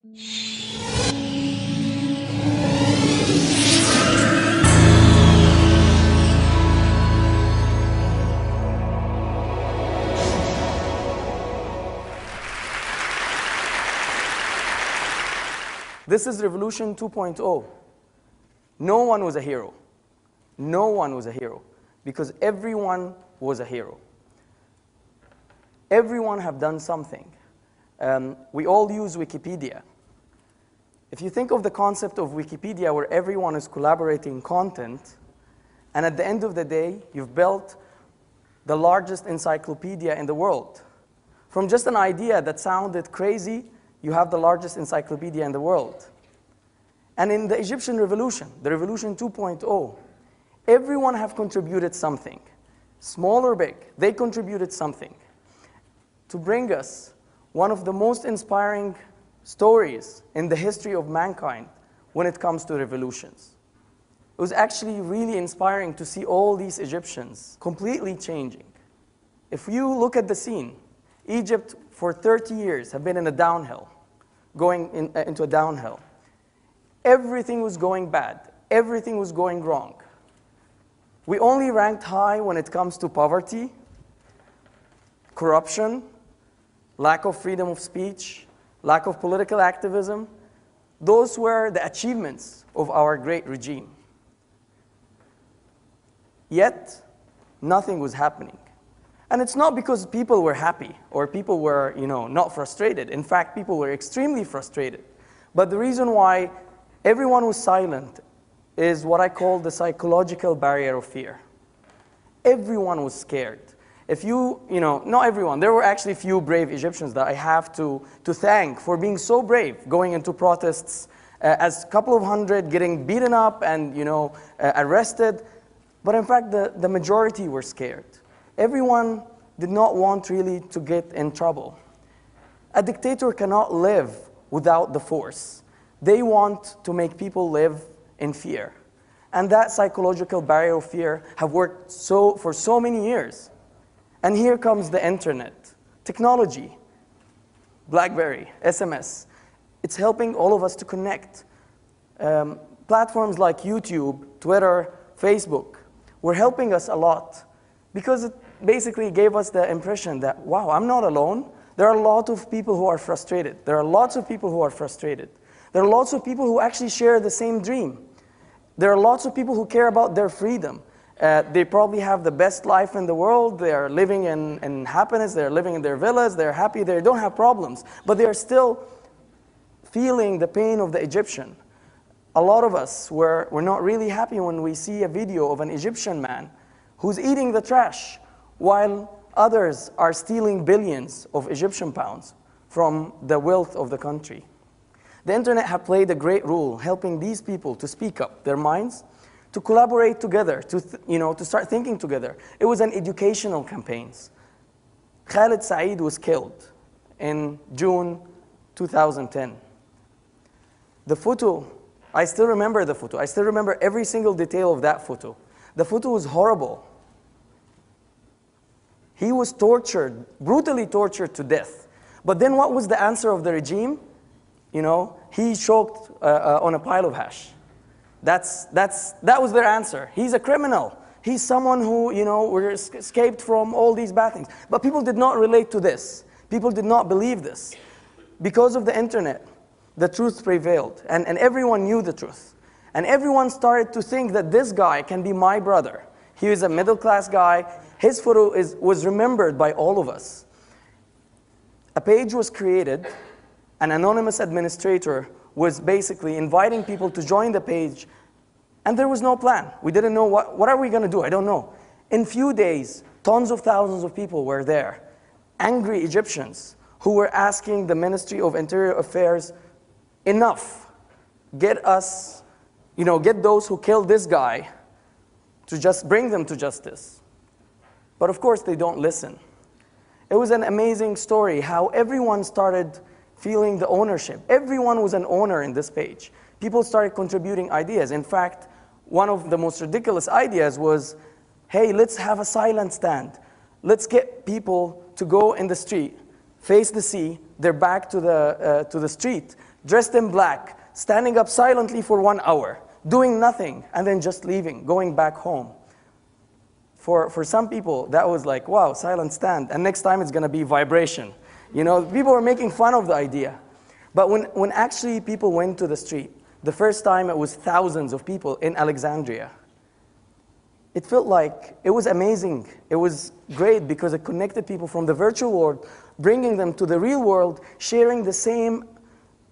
This is Revolution 2.0. No one was a hero. No one was a hero, because everyone was a hero. Everyone have done something. We all use Wikipedia. If you think of the concept of Wikipedia where everyone is collaborating content, and at the end of the day, you've built the largest encyclopedia in the world. From just an idea that sounded crazy, you have the largest encyclopedia in the world. And in the Egyptian Revolution, the Revolution 2.0, everyone have contributed something. Small or big, they contributed something to bring us one of the most inspiring stories in the history of mankind when it comes to revolutions. It was actually really inspiring to see all these Egyptians completely changing. If you look at the scene, Egypt for 30 years have been in a downhill, into a downhill. Everything was going bad. Everything was going wrong. We only ranked high when it comes to poverty, corruption, lack of freedom of speech, lack of political activism. Those were the achievements of our great regime. Yet, nothing was happening. And it's not because people were happy or people were, not frustrated. In fact, people were extremely frustrated. But the reason why everyone was silent is what I call the psychological barrier of fear. Everyone was scared. If not everyone, there were actually few brave Egyptians that I have to thank for being so brave, going into protests, as a couple of hundred getting beaten up and arrested. But in fact, the majority were scared. Everyone did not want really to get in trouble. A dictator cannot live without the force. They want to make people live in fear. And that psychological barrier of fear have worked for so many years. And here comes the internet, technology, BlackBerry, SMS. It's helping all of us to connect. Platforms like YouTube, Twitter, Facebook were helping us a lot because it basically gave us the impression that, wow, I'm not alone. There are a lot of people who are frustrated. There are lots of people who are frustrated. There are lots of people who actually share the same dream. There are lots of people who care about their freedom. They probably have the best life in the world. They are living in happiness. They're living in their villas. They're happy. They don't have problems. But they are still feeling the pain of the Egyptian. A lot of us were not really happy when we see a video of an Egyptian man who's eating the trash while others are stealing billions of Egyptian pounds from the wealth of the country. The internet have played a great role helping these people to speak up their minds, to collaborate together, to start thinking together. It was an educational campaign. Khalid Saeed was killed in June 2010. The photo, I still remember the photo. I still remember every single detail of that photo. The photo was horrible. He was tortured, brutally tortured to death. But then what was the answer of the regime? He choked on a pile of hash. That was their answer. He's a criminal. He's someone who, escaped from all these bad things. But people did not relate to this. People did not believe this. Because of the internet, the truth prevailed. And everyone knew the truth. And everyone started to think that this guy can be my brother. He was a middle-class guy. His photo was remembered by all of us. A page was created. An anonymous administrator was basically inviting people to join the page, and there was no plan. We didn't know what are we going to do? I don't know. In few days, tons of thousands of people were there. Angry Egyptians who were asking the Ministry of Interior Affairs, enough. Get us, get those who killed this guy to just bring them to justice. But of course, they don't listen. It was an amazing story how everyone started feeling the ownership. Everyone was an owner in this page. People started contributing ideas. In fact, one of the most ridiculous ideas was, hey, let's have a silent stand. Let's get people to go in the street, face the sea, their back to the street, dressed in black, standing up silently for 1 hour, doing nothing, and then just leaving, going back home. For some people, that was like, wow, silent stand, and next time it's going to be vibration. You know, people were making fun of the idea. But when actually people went to the street, the first time it was thousands of people in Alexandria. It felt like, it was amazing. It was great because it connected people from the virtual world, bringing them to the real world, sharing the same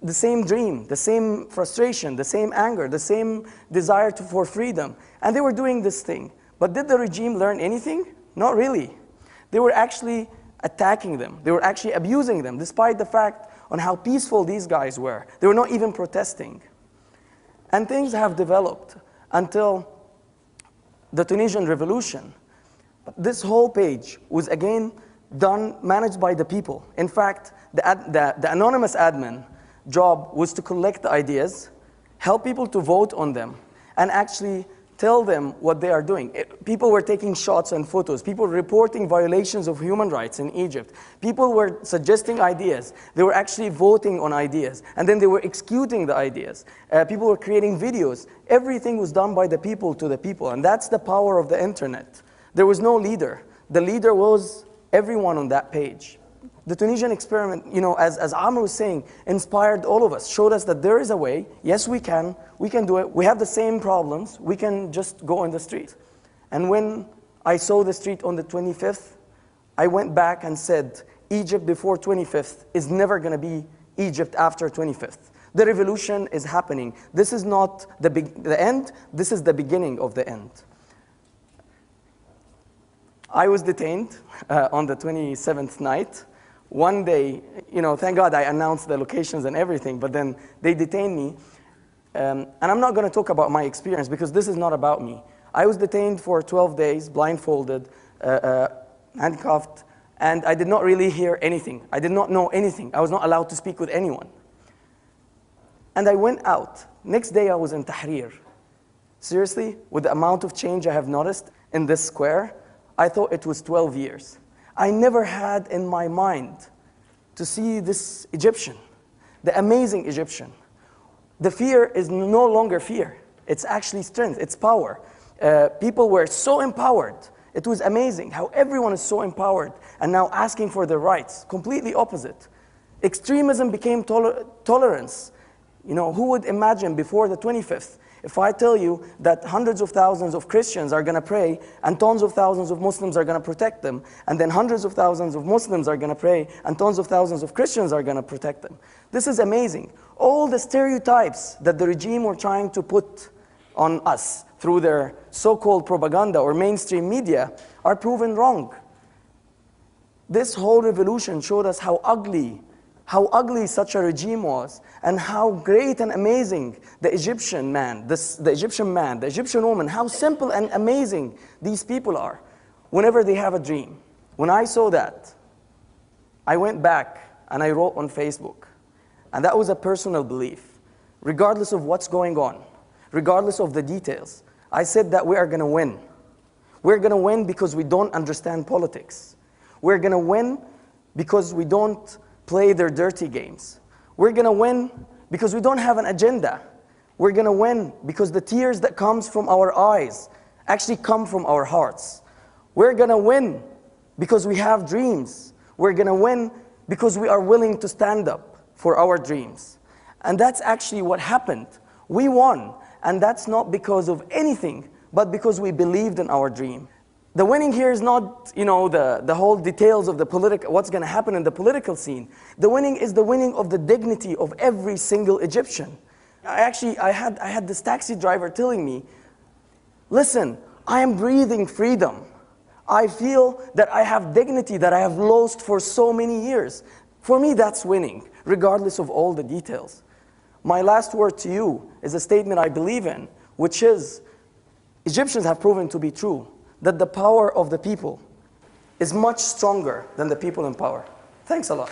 dream, the same frustration, the same anger, the same desire for freedom. And they were doing this thing. But did the regime learn anything? Not really. They were actually attacking them. They were actually abusing them, despite the fact on how peaceful these guys were. They were not even protesting. And things have developed until the Tunisian revolution. This whole page was again managed by the people. In fact, the anonymous admin job was to collect the ideas, help people to vote on them, and actually tell them what they are doing. People were taking shots and photos. People were reporting violations of human rights in Egypt. People were suggesting ideas. They were actually voting on ideas. And then they were executing the ideas. People were creating videos. Everything was done by the people to the people. And that's the power of the internet. There was no leader. The leader was everyone on that page. The Tunisian experiment, you know, as Amr was saying, inspired all of us, showed us that there is a way. Yes, we can do it. We have the same problems. We can just go on the street. And when I saw the street on the 25th, I went back and said, Egypt before 25th is never going to be Egypt after 25th. The revolution is happening. This is not the end. This is the beginning of the end. I was detained on the 27th night. One day, you know, thank God I announced the locations and everything, but then they detained me. And I'm not going to talk about my experience because this is not about me. I was detained for 12 days, blindfolded, handcuffed, and I did not really hear anything. I did not know anything. I was not allowed to speak with anyone. And I went out. Next day I was in Tahrir. Seriously, with the amount of change I have noticed in this square, I thought it was 12 years. I never had in my mind to see this Egyptian, the amazing Egyptian. The fear is no longer fear. It's actually strength, it's power. People were so empowered. It was amazing how everyone is so empowered and now asking for their rights. Completely opposite. Extremism became tolerance. You know, who would imagine before the 25th, if I tell you that hundreds of thousands of Christians are going to pray and tons of thousands of Muslims are going to protect them, and then hundreds of thousands of Muslims are going to pray and tons of thousands of Christians are going to protect them. This is amazing. All the stereotypes that the regime were trying to put on us through their so-called propaganda or mainstream media are proven wrong. This whole revolution showed us how ugly such a regime was, and how great and amazing the Egyptian man, the Egyptian woman, how simple and amazing these people are whenever they have a dream. When I saw that, I went back and I wrote on Facebook. And that was a personal belief. Regardless of what's going on, regardless of the details, I said that we are going to win. We're going to win because we don't understand politics. We're going to win because we don't play their dirty games. We're going to win because we don't have an agenda. We're going to win because the tears that comes from our eyes actually come from our hearts. We're going to win because we have dreams. We're going to win because we are willing to stand up for our dreams. And that's actually what happened. We won, and that's not because of anything, but because we believed in our dream. The winning here is not, you know, the whole details of the what's going to happen in the political scene. The winning is the winning of the dignity of every single Egyptian. I had this taxi driver telling me, listen, I am breathing freedom. I feel that I have dignity that I have lost for so many years. For me, that's winning, regardless of all the details. My last word to you is a statement I believe in, which is, Egyptians have proven to be true, that the power of the people is much stronger than the people in power. Thanks a lot.